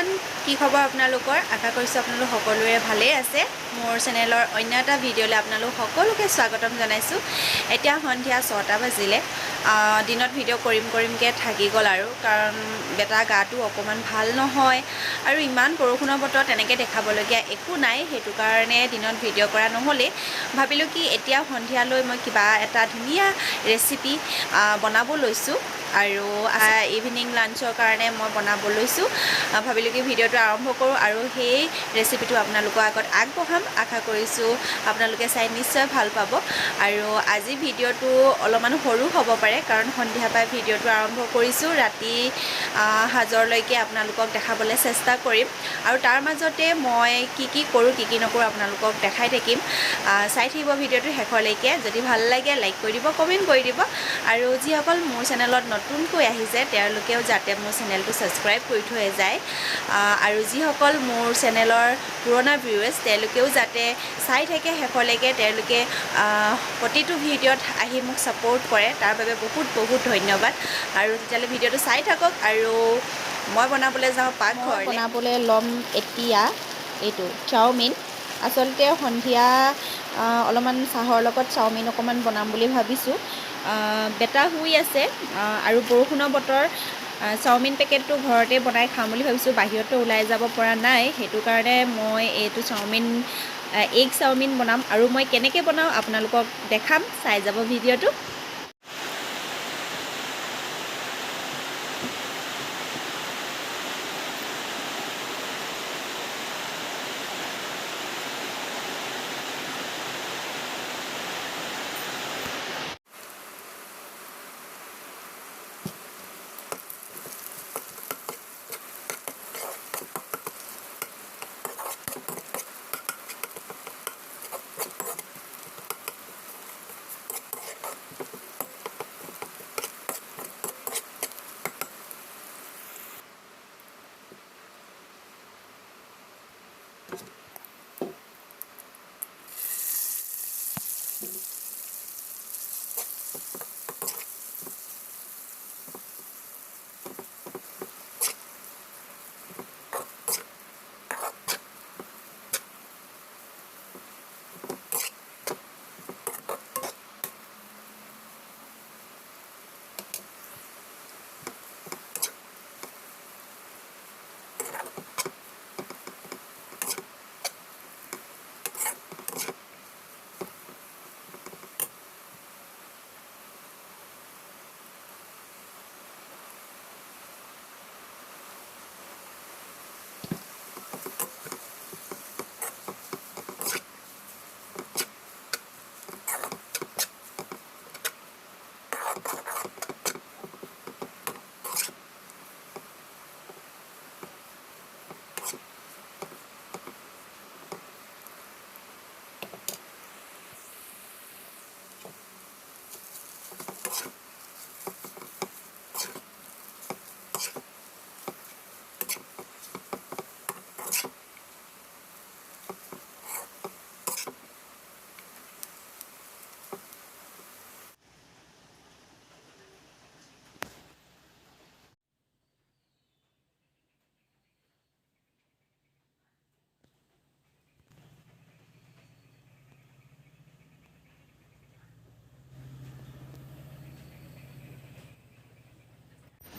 everyone কি খবৰ আপোনালোকৰ আশা কৰিছোঁ আপোনালোক সকলোৰে ভালেই আছে মোৰ চেনেলৰ অন্য এটা ভিডিঅ'লৈ আপোনালোক সকলোকে স্বাগতম জনাইছোঁ এতিয়া সন্ধিয়া 6টা বাজিলে দিনত ভিডিঅ' কৰিমকৈ থাকি গ'ল আৰু কাৰণ বেটা গাটো অকমান ভাল নহয় আৰু ইমান বৰষুণৰ বতৰ তেনেকৈ দেখাবলগীয়া একো নাই সেইটো কাৰণে দিনত ভিডিঅ' কৰা নহ'লে ভাবিলোঁ কি এতিয়া সন্ধিয়ালৈ মই কিবা এটা ধুনীয়া ৰেচিপি বনাব লৈছোঁ আৰু ইভিনিং লাঞ্চৰ কাৰণে মই বনাব লৈছোঁ ভাবিলোঁ কি ভিডিঅ'টো আৰম্ভ কৰোঁ আৰু সেই ৰেচিপিটো আপোনালোকৰ আগত আগবঢ়াম আশা কৰিছোঁ আপোনালোকে চাই নিশ্চয় ভাল পাব আৰু আজি ভিডিঅ'টো অলপমান সৰু হ'ব পাৰে কাৰণ সন্ধিয়াৰ পৰা ভিডিঅ'টো আৰম্ভ কৰিছোঁ ৰাতি সাজৰলৈকে আপোনালোকক দেখাবলৈ চেষ্টা কৰিম আৰু তাৰ মাজতে মই কি কৰোঁ কি নকৰোঁ আপোনালোকক দেখাই থাকিম চাই থাকিব ভিডিঅ'টো শেষলৈকে যদি ভাল লাগে লাইক কৰি দিব কমেণ্ট কৰি দিব আৰু যিসকল মোৰ চেনেলত নতুনকৈ আহিছে তেওঁলোকেও যাতে মোৰ চেনেলটো ছাবস্ক্ৰাইব কৰি থৈ যায় আৰু যিসকল মোৰ চেনেলৰ পুৰণা ভিউৱাৰ্ছ তেওঁলোকেও যাতে চাই থাকে শেষলৈকে তেওঁলোকে প্ৰতিটো ভিডিঅ'ত আহি মোক ছাপোৰ্ট কৰে তাৰ বাবে বহুত ধন্যবাদ আৰু তেতিয়াহ'লে ভিডিঅ'টো চাই থাকক আৰু মই বনাবলৈ যাওঁ পাকঘৰলৈ বনাবলৈ ল'ম এতিয়া এইটো চাওমিন আচলতে সন্ধিয়া অলপমান চাহৰ লগত চাওমিন অকণমান বনাম বুলি ভাবিছোঁ বেটা শুই আছে আৰু বৰষুণৰ বতৰ চাওমিন পেকেটটো ঘৰতে বনাই খাম বুলি ভাবিছোঁ বাহিৰতো ওলাই যাব পৰা নাই সেইটো কাৰণে মই এইটো চাওমিন এগ চাওমিন বনাম আৰু মই কেনেকৈ বনাওঁ আপোনালোকক দেখাম চাই যাব ভিডিঅ'টো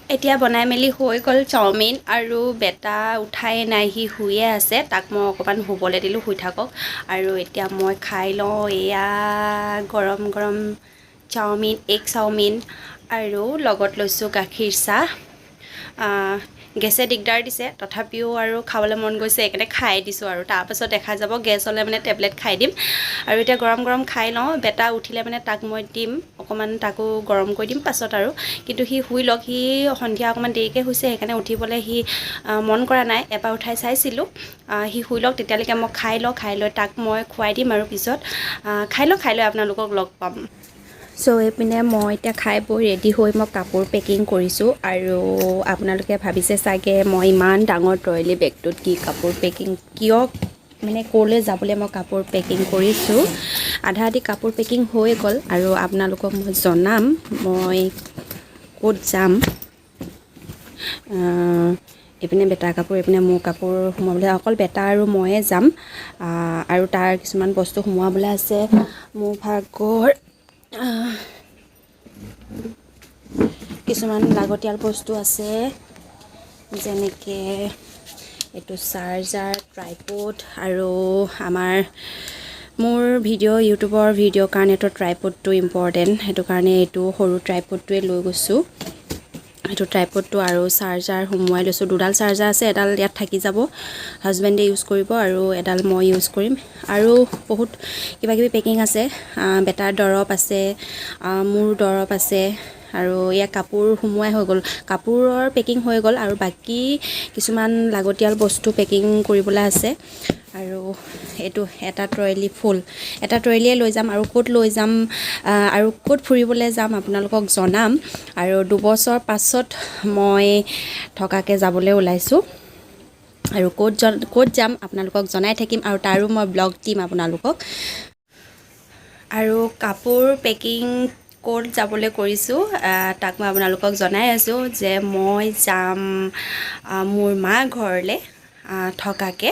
এতিয়া বনাই মেলি হৈ গ'ল চাওমিন আৰু বেটা উঠাই নাই সি শুয়ে আছে তাক মই অকণমান শুবলৈ দিলোঁ শুই থাকক আৰু এতিয়া মই খাই লওঁ এয়া গৰম চাওমিন এগ চাওমিন আৰু লগত লৈছোঁ গাখীৰ চাহ গেছে দিগদাৰ দিছে তথাপিও আৰু খাবলৈ মন গৈছে সেইকাৰণে খাই দিছোঁ আৰু তাৰপাছত দেখা যাব গেছ হ'লে মানে টেবলেট খাই দিম আৰু এতিয়া গৰম খাই লওঁ বেটা উঠিলে মানে তাক মই দিম অকণমান তাকো গৰম কৰি দিম পাছত আৰু কিন্তু সি শুই লওক সি সন্ধিয়া অকণমান দেৰিকৈ শুইছে সেইকাৰণে উঠিবলৈ সি মন কৰা নাই এবাৰ উঠাই চাইছিলোঁ সি শুই লওক তেতিয়ালৈকে মই খাই লৈ তাক মই খুৱাই দিম আৰু পিছত খাই লৈ আপোনালোকক লগ পাম সো এইপিনে মই এতিয়া খাই বৈ ৰেডি হৈ মই কাপোৰ পেকিং কৰিছোঁ আৰু আপোনালোকে ভাবিছে চাগে মই ইমান ডাঙৰ ট্ৰলি বেগটোত কি কাপোৰ পেকিং কিয় মানে ক'লৈ যাবলৈ মই কাপোৰ পেকিং কৰিছোঁ আধা আধি কাপোৰ পেকিং হৈ গ'ল আৰু আপোনালোকক মই জনাম মই ক'ত যাম এইপিনে বেটাৰ কাপোৰ, এইপিনে মোৰ কাপোৰ সোমাবলৈ অকল বেটা আৰু ময়ে যাম আৰু তাৰ কিছুমান বস্তু সোমোৱাবলৈ আছে মোৰ ভাগৰ কিছুমান লাগতিয়াল বস্তু আছে যেনেকৈ এইটো চাৰ্জাৰ ট্ৰাইপড আৰু মোৰ ইউটিউবৰ ভিডিঅ'ৰ কাৰণেতো ট্ৰাইপডটো ইম্পৰ্টেণ্ট সেইটো কাৰণে এইটো সৰু ট্ৰাইপডটোৱে লৈ গৈছোঁ এইটো ট্ৰাইপডটো আৰু চাৰ্জাৰ সোমোৱাই লৈছোঁ দুডাল চাৰ্জাৰ আছে এডাল ইয়াত থাকি যাব হাজবেণ্ডে ইউজ কৰিব আৰু এডাল মই ইউজ কৰিম আৰু বহুত কিবাকিবি পেকিং আছে বেটাৰ দৰৱ আছে মোৰ দৰৱ আছে আৰু ইয়াত কাপোৰ সোমোৱাই হৈ গ'ল কাপোৰৰ পেকিং হৈ গ'ল আৰু বাকী কিছুমান লাগতিয়াল বস্তু পেকিং কৰিবলৈ আছে আৰু এইটো এটা ট্ৰলি ফুল এটা ট্ৰলিয়ে লৈ যাম আৰু ক'ত লৈ যাম আৰু ক'ত ফুৰিবলৈ যাম আপোনালোকক জনাম আৰু 2 বছৰ পাছত মই থকাকৈ যাবলৈ ওলাইছোঁ আৰু ক'ত যাম আপোনালোকক জনাই থাকিম আৰু তাৰো মই ব্লগ দিম আপোনালোকক আৰু কাপোৰ পেকিং ক'ত যাবলৈ কৰিছোঁ তাক মই আপোনালোকক জনাই আছোঁ যে মই যাম মোৰ মা ঘৰলৈ থকাকৈ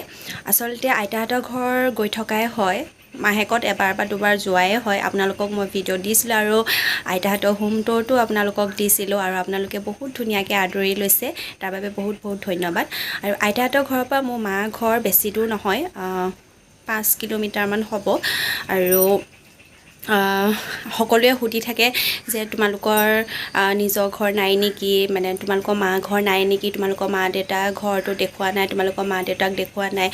আচলতে আইতাহঁতৰ ঘৰ গৈ থকাই হয় মাহেকত এবাৰ বা দুবাৰ যোৱাই হয় আপোনালোকক মই ভিডিঅ' দিছিলোঁ আৰু আইতাহঁতৰ হোম টুৰটো আপোনালোকক দিছিলোঁ আৰু আপোনালোকে বহুত ধুনীয়াকৈ আদৰি লৈছে তাৰ বাবে বহুত বহুত ধন্যবাদ আৰু আইতাহঁতৰ ঘৰৰ পৰা মোৰ মা ঘৰ বেছি দূৰ নহয় 5 কিলোমিটাৰমান হ'ব আৰু সকলোৱে সুধি থাকে যে তোমালোকৰ নিজৰ ঘৰ নাই নেকি মানে তোমালোকৰ মা ঘৰ নাই নেকি তোমালোকৰ মা দেউতা ঘৰটো দেখুওৱা নাই তোমালোকৰ মা দেউতাক দেখুওৱা নাই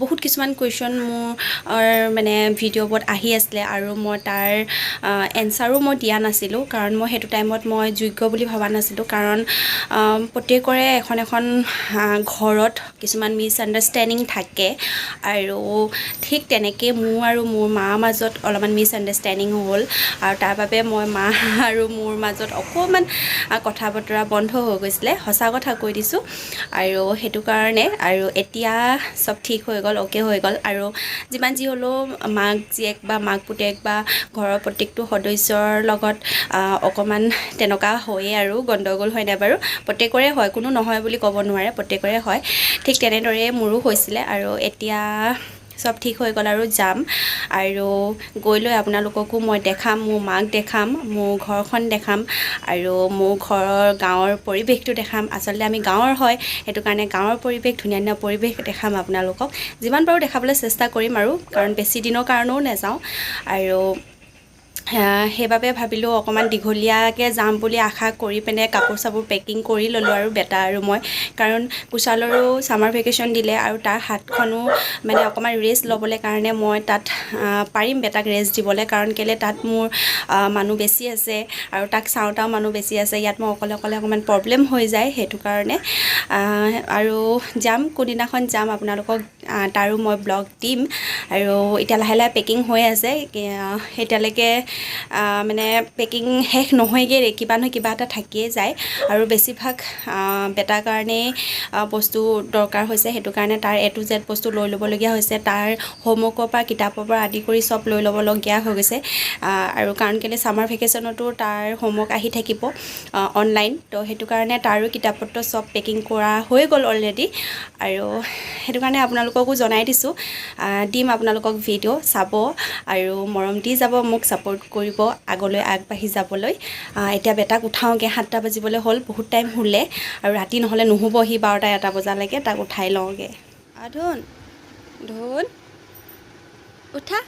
বহুত কিছুমান কুৱেশ্যন মোৰ মানে ভিডিঅ'বোৰত আহি আছিলে আৰু মই তাৰ এনচাৰো মই দিয়া নাছিলোঁ কাৰণ মই সেইটো টাইমত মই যোগ্য বুলি ভবা নাছিলোঁ কাৰণ প্ৰত্যেকৰে এখন ঘৰত কিছুমান মিছআণ্ডাৰষ্টেণ্ডিং থাকে আৰু ঠিক তেনেকৈ মোৰ আৰু মোৰ মাৰ মাজত অলপমান মিছআণ্ডাৰষ্টেণ্ডিং হ'ল আৰু তাৰ বাবে মই মা আৰু মোৰ মাজত অকণমান কথা বতৰা বন্ধ হৈ গৈছিলে সঁচা কথা কৈ দিছোঁ আৰু সেইটো কাৰণে আৰু এতিয়া চব ঠিক হৈ গ'ল অ'কে হৈ গ'ল আৰু যিমান যি হ'লেও মাক জীয়েক বা মাক পুতেক বা ঘৰৰ প্ৰত্যেকটো সদস্যৰ লগত অকণমান তেনেকুৱা হয়েই আৰু গণ্ডগোল হয় নাই বাৰু প্ৰত্যেকৰে হয় কোনো নহয় বুলি ক'ব নোৱাৰে প্ৰত্যেকৰে হয় ঠিক তেনেদৰে মোৰো হৈছিলে আৰু এতিয়া চব ঠিক হৈ গ'ল আৰু যাম আৰু গৈ লৈ আপোনালোককো মই দেখাম মোৰ মাক দেখাম মোৰ ঘৰখন দেখাম আৰু মোৰ ঘৰৰ গাঁৱৰ পৰিৱেশটো দেখাম আচলতে আমি গাঁৱৰ হয় সেইটো কাৰণে গাঁৱৰ পৰিৱেশ ধুনীয়া ধুনীয়া পৰিৱেশ দেখাম আপোনালোকক যিমান পাৰোঁ দেখাবলৈ চেষ্টা কৰিম আৰু কাৰণ বেছি দিনৰ কাৰণেও নাযাওঁ আৰু সেইবাবে ভাবিলোঁ অকণমান দীঘলীয়াকৈ যাম বুলি আশা কৰি পিনে কাপোৰ চাপোৰ পেকিং কৰি ল'লোঁ আৰু বেটা আৰু মই কাৰণ কুশালৰো ছামাৰ ভেকেশ্যন দিলে আৰু তাৰ হাতখনো মানে অকণমান ৰেষ্ট ল'বলৈ কাৰণে মই তাত পাৰিম বেটাক ৰেষ্ট দিবলৈ কাৰণ কেলৈ তাত মোৰ মানুহ বেছি আছে আৰু তাক চাওঁতাও মানুহ বেছি আছে ইয়াত মই অকলে অকণমান প্ৰব্লেম হৈ যায় সেইটো কাৰণে আৰু যাম কোনদিনাখন যাম আপোনালোকক তাৰো মই ব্লগ দিম আৰু এতিয়া লাহে লাহে পেকিং হৈ আছে এতিয়ালৈকে মানে পেকিং শেষ নহয়গৈ কিবা নহয় কিবা এটা থাকিয়ে যায় আৰু বেছিভাগ বেটাৰ কাৰণেই বস্তু দৰকাৰ হৈছে সেইটো কাৰণে তাৰ A to Z বস্তু লৈ ল'বলগীয়া হৈছে তাৰ হোমৱৰ্কৰ পৰা কিতাপৰ পৰা আদি কৰি চব লৈ ল'বলগীয়া হৈ গৈছে আৰু কাৰণ কেলৈ ছামাৰ ভেকেশ্যনতো তাৰ হোমৱৰ্ক আহি থাকিব অনলাইন তো সেইটো কাৰণে তাৰো কিতাপ পত্ৰ চব পেকিং কৰা হৈ গ'ল অলৰেডি আৰু সেইটো কাৰণে আপোনালোককো জনাই দিছোঁ দিম আপোনালোকক ভিডিঅ' চাব আৰু মৰম দি যাব মোক ছাপোৰ্ট কৰিব আগলৈ আগবাঢ়ি যাবলৈ এতিয়া বেটাক উঠাওঁগৈ 7টা বাজিবলৈ হ'ল বহুত টাইম শুলে আৰু ৰাতি নহ'লে নুশুবহি 12টা 1টা বজালৈকে তাক উঠাই লওঁগৈ ধুন ধুন উঠা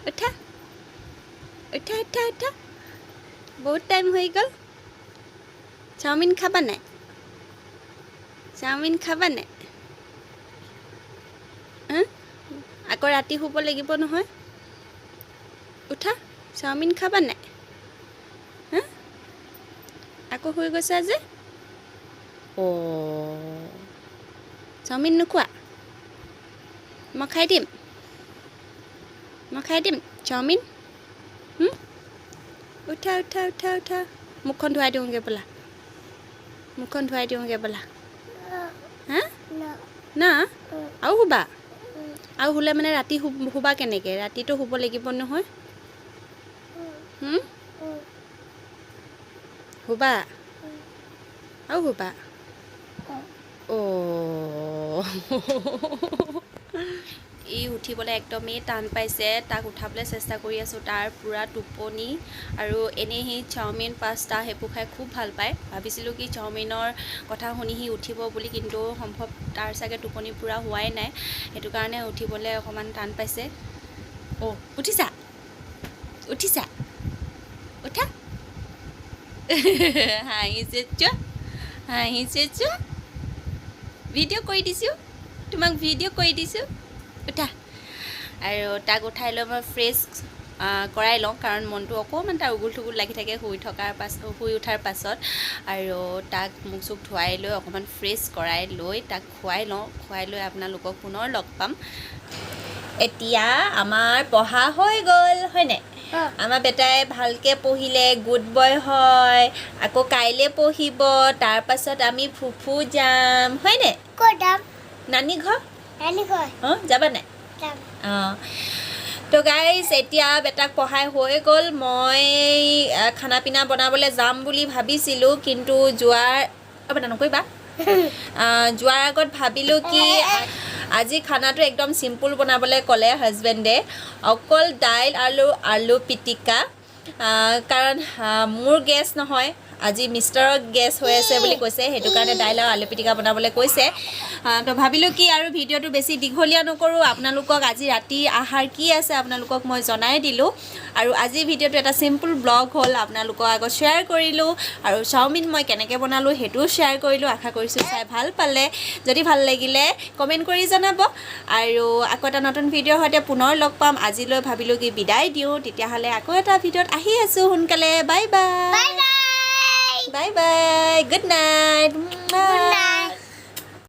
উঠা উঠা উঠা উঠা বহুত টাইম হৈ গ'ল চাওমিন খাবা নাই চাওমিন খাবা নাই আকৌ ৰাতি শুব লাগিব নহয় উঠা চাওমিন খাবা নাই আকৌ শুই গৈছা যে চাওমিন নোখোৱা মই খাই দিম চাওমিন উঠা উঠা উঠা উঠা মুখখন ধুৱাই দিওঁগৈ ব'লা মুখখন ধুৱাই দিওঁগৈ ব'লা হা না আৰু শুবা আৰু শুলে মানে ৰাতি শুবা কেনেকৈ ৰাতিটো শুব লাগিব নহয় শুবা আৰু শুবা ই উঠিবলৈ একদমেই টান পাইছে তাক উঠাবলৈ চেষ্টা কৰি আছোঁ তাৰ পূৰা টোপনি আৰু এনেই সি চাওমিন পাস্তা সেইবোৰ খাই খুব ভাল পায় ভাবিছিলোঁ কি চাওমিনৰ কথা শুনি সি উঠিব বুলি কিন্তু সম্ভৱ তাৰ চাগে টোপনি পূৰা হোৱাই নাই সেইটো কাৰণে উঠিবলৈ অকণমান টান পাইছে উঠিছা উঠিছা উঠা হাঁহিছে চোৱা ভিডিঅ' কৰি দিছোঁ তোমাক ভিডিঅ' কৰি দিছোঁ উঠা আৰু তাক উঠাই লৈ মই ফ্ৰেছ কৰাই লওঁ কাৰণ মনটো অকণমান তাৰ উগুল থুগুল লাগি থাকে শুই উঠাৰ পাছত আৰু তাক মুখ চুখ ধুৱাই লৈ অকণমান ফ্ৰেছ কৰাই লৈ তাক খুৱাই লওঁ খুৱাই লৈ আপোনালোকক পুনৰ লগ পাম এতিয়া আমাৰ পঢ়া হৈ গ'ল হয়নে আমাৰ বেটাই ভালকৈ পঢ়িলে গুড বয় হয় আকৌ কাইলৈ পঢ়িব তাৰপাছত আমি ফুফু যাম হয়নে ক'ত যাম নানী ঘৰ যাবা নাই যাম তো গাইজ এতিয়া বেটাক পঢ়াই হৈ গ'ল মই খানা পিনা বনাবলৈ যাম বুলি ভাবিছিলোঁ কিন্তু যোৱাৰ নকৰিবা যোৱাৰ আগত ভাবিলোঁ কি আজি খানাটো একদম চিম্পুল বনাবলৈ ক'লে হাজবেণ্ডে অকল দাইল আৰু আলু পিটিকা কাৰণ মোৰ গেছ নহয় আজি মিষ্টাৰৰ গেছ হৈ আছে বুলি কৈছে সেইটো কাৰণে দাইল আৰু আলু পিটিকা বনাবলৈ কৈছে তো ভাবিলোঁ কি আৰু ভিডিঅ'টো বেছি দীঘলীয়া নকৰোঁ আপোনালোকক আজি ৰাতিৰ আহাৰ কি আছে আপোনালোকক মই জনাই দিলোঁ আৰু আজি ভিডিঅ'টো এটা চিম্পুল ব্লগ হ'ল আপোনালোকৰ আগত শ্বেয়াৰ কৰিলোঁ আৰু চাওমিন মই কেনেকৈ বনালোঁ সেইটোও শ্বেয়াৰ কৰিলোঁ আশা কৰিছোঁ চাই ভাল পালে যদি ভাল লাগিলে কমেণ্ট কৰি জনাব আৰু আকৌ এটা নতুন ভিডিঅ'ৰ সৈতে পুনৰ লগ পাম আজিলৈ ভাবিলোঁ কি বিদায় দিওঁ তেতিয়াহ'লে আকৌ এটা ভিডিঅ'ত আহি আছোঁ সোনকালে bye bye bye bye good night